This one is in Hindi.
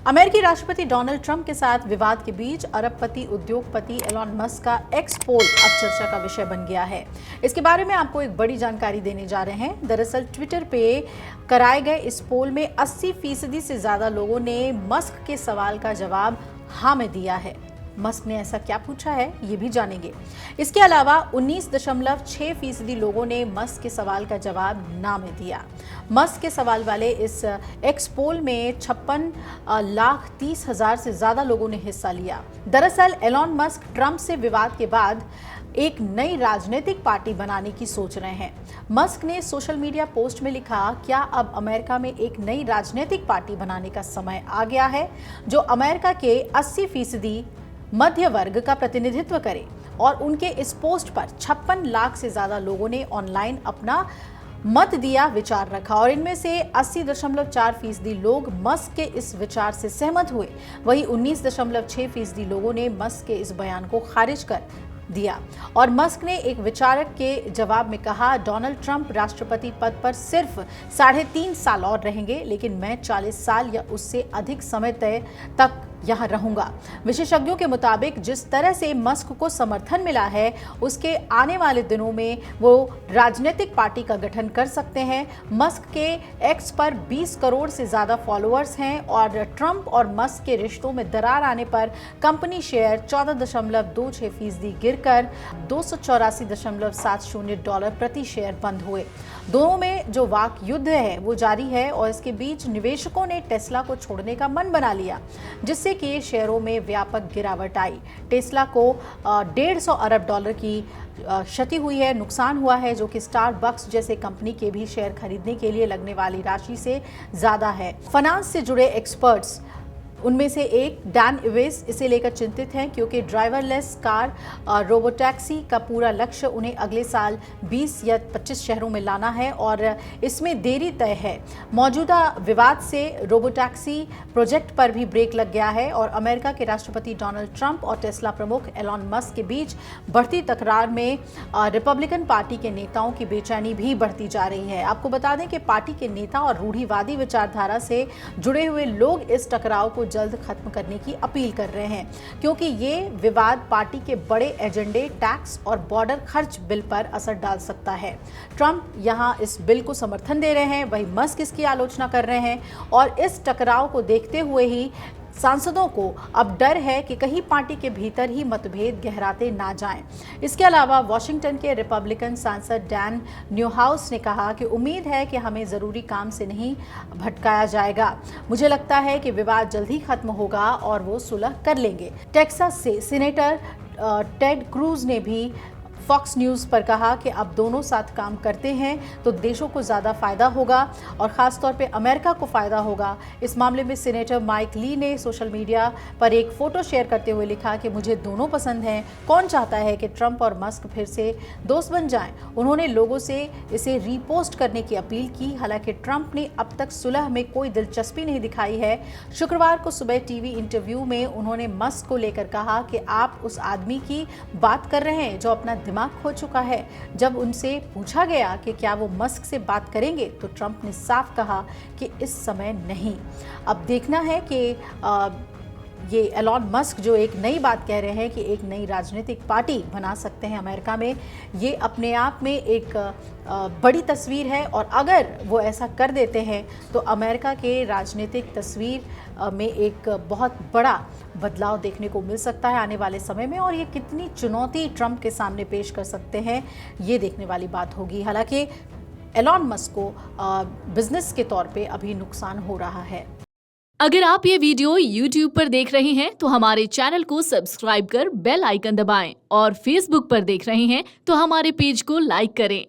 अमेरिकी राष्ट्रपति डोनाल्ड ट्रंप के साथ विवाद के बीच अरबपति उद्योगपति एलॉन मस्क का एक्स पोल अब चर्चा का विषय बन गया है। इसके बारे में आपको एक बड़ी जानकारी देने जा रहे हैं। दरअसल ट्विटर पे कराए गए इस पोल में 80% से ज्यादा लोगों ने मस्क के सवाल का जवाब हाँ में दिया है। मस्क ने ऐसा क्या पूछा है, ये भी जानेंगे। इसके अलावा 19.6% लोगों ने मस्क के सवाल का जवाब ना में दिया। मस्क के सवाल वाले इस एक्स पोल में 56,30,000 से ज्यादा लोगों ने हिस्सा लिया। दरअसल एलॉन मस्क ट्रंप से विवाद के बाद एक नई राजनीतिक पार्टी बनाने की सोच रहे हैं। मस्क ने सोशल मीडिया पोस्ट में लिखा, क्या अब अमेरिका में एक नई राजनीतिक पार्टी बनाने का समय आ गया है जो अमेरिका के 80% मध्य वर्ग का प्रतिनिधित्व करे। और उनके इस पोस्ट पर 56 लाख से ज्यादा लोगों ने ऑनलाइन अपना मत दिया, विचार रखा और इनमें से 80.4% लोग मस्क के इस विचार से सहमत हुए। वहीं 19.6% लोगों ने मस्क के इस बयान को खारिज कर दिया। और मस्क ने एक विचारक के जवाब में कहा, डोनाल्ड ट्रंप राष्ट्रपति पद पर सिर्फ 3.5 साल और रहेंगे, लेकिन मैं 40 साल या उससे अधिक समय तक यहाँ रहूंगा। विशेषज्ञों के मुताबिक जिस तरह से मस्क को समर्थन मिला है, उसके आने वाले दिनों में वो राजनीतिक पार्टी का गठन कर सकते हैं। मस्क के एक्स पर 20 करोड़ से ज्यादा फॉलोअर्स हैं और ट्रंप और मस्क के रिश्तों में दरार आने पर कंपनी शेयर 14.26% गिरकर $284.70 प्रति शेयर बंद हुए। दोनों में जो वाक युद्ध है वो जारी है और इसके बीच निवेशकों ने टेस्ला को छोड़ने का मन बना लिया, जिससे कि शेयरों में व्यापक गिरावट आई। टेस्ला को $150 अरब की क्षति हुई है, नुकसान हुआ है, जो कि स्टारबक्स जैसे कंपनी के भी शेयर खरीदने के लिए लगने वाली राशि से ज्यादा है। फाइनेंस से जुड़े एक्सपर्ट्स उनमें से एक डैन इवेस इसे लेकर चिंतित हैं, क्योंकि ड्राइवरलेस कार रोबोटैक्सी का पूरा लक्ष्य उन्हें अगले साल 20 या 25 शहरों में लाना है और इसमें देरी तय है। मौजूदा विवाद से रोबोटैक्सी प्रोजेक्ट पर भी ब्रेक लग गया है और अमेरिका के राष्ट्रपति डोनाल्ड ट्रंप और टेस्ला प्रमुख एलॉन मस्क के बीच बढ़ती तकरार में रिपब्लिकन पार्टी के नेताओं की बेचैनी भी बढ़ती जा रही है। आपको बता दें कि पार्टी के नेता और रूढ़िवादी विचारधारा से जुड़े हुए लोग इस टकराव को जल्द खत्म करने की अपील कर रहे हैं, क्योंकि ये विवाद पार्टी के बड़े एजेंडे, टैक्स और बॉर्डर खर्च बिल पर असर डाल सकता है। ट्रंप यहां इस बिल को समर्थन दे रहे हैं, वहीं मस्क इसकी आलोचना कर रहे हैं और इस टकराव को देखते हुए ही सांसदों को अब डर है कि कहीं पार्टी के भीतर ही मतभेद गहराते ना जाएं। इसके अलावा वाशिंगटन के रिपब्लिकन सांसद डैन न्यूहाउस ने कहा कि उम्मीद है कि हमें जरूरी काम से नहीं भटकाया जाएगा। मुझे लगता है कि विवाद जल्द ही खत्म होगा और वो सुलह कर लेंगे। टेक्सास से सीनेटर टेड क्रूज ने भी फॉक्स न्यूज़ पर कहा कि अब दोनों साथ काम करते हैं तो देशों को ज़्यादा फायदा होगा और ख़ासतौर पे अमेरिका को फ़ायदा होगा। इस मामले में सीनेटर माइक ली ने सोशल मीडिया पर एक फ़ोटो शेयर करते हुए लिखा कि मुझे दोनों पसंद हैं। कौन चाहता है कि ट्रंप और मस्क फिर से दोस्त बन जाएं? उन्होंने लोगों से इसे रीपोस्ट करने की अपील की। हालांकि ट्रंप ने अब तक सुलह में कोई दिलचस्पी नहीं दिखाई है। शुक्रवार को सुबह टीवी इंटरव्यू में उन्होंने मस्क को लेकर कहा कि आप उस आदमी की बात कर रहे हैं जो अपना दिमाग खो चुका है। जब उनसे पूछा गया कि क्या वो मस्क से बात करेंगे तो ट्रंप ने साफ कहा कि इस समय नहीं। अब देखना है कि ये एलॉन मस्क जो एक नई बात कह रहे हैं कि एक नई राजनीतिक पार्टी बना सकते हैं अमेरिका में, ये अपने आप में एक बड़ी तस्वीर है और अगर वो ऐसा कर देते हैं तो अमेरिका के राजनीतिक तस्वीर में एक बहुत बड़ा बदलाव देखने को मिल सकता है आने वाले समय में। और ये कितनी चुनौती ट्रंप के सामने पेश कर सकते हैं, ये देखने वाली बात होगी। हालांकि एलॉन मस्क को बिजनेस के तौर पे अभी नुकसान हो रहा है। अगर आप ये वीडियो YouTube पर देख रहे हैं तो हमारे चैनल को सब्सक्राइब कर बेल आइकन दबाएं और Facebook पर देख रहे हैं तो हमारे पेज को लाइक करें।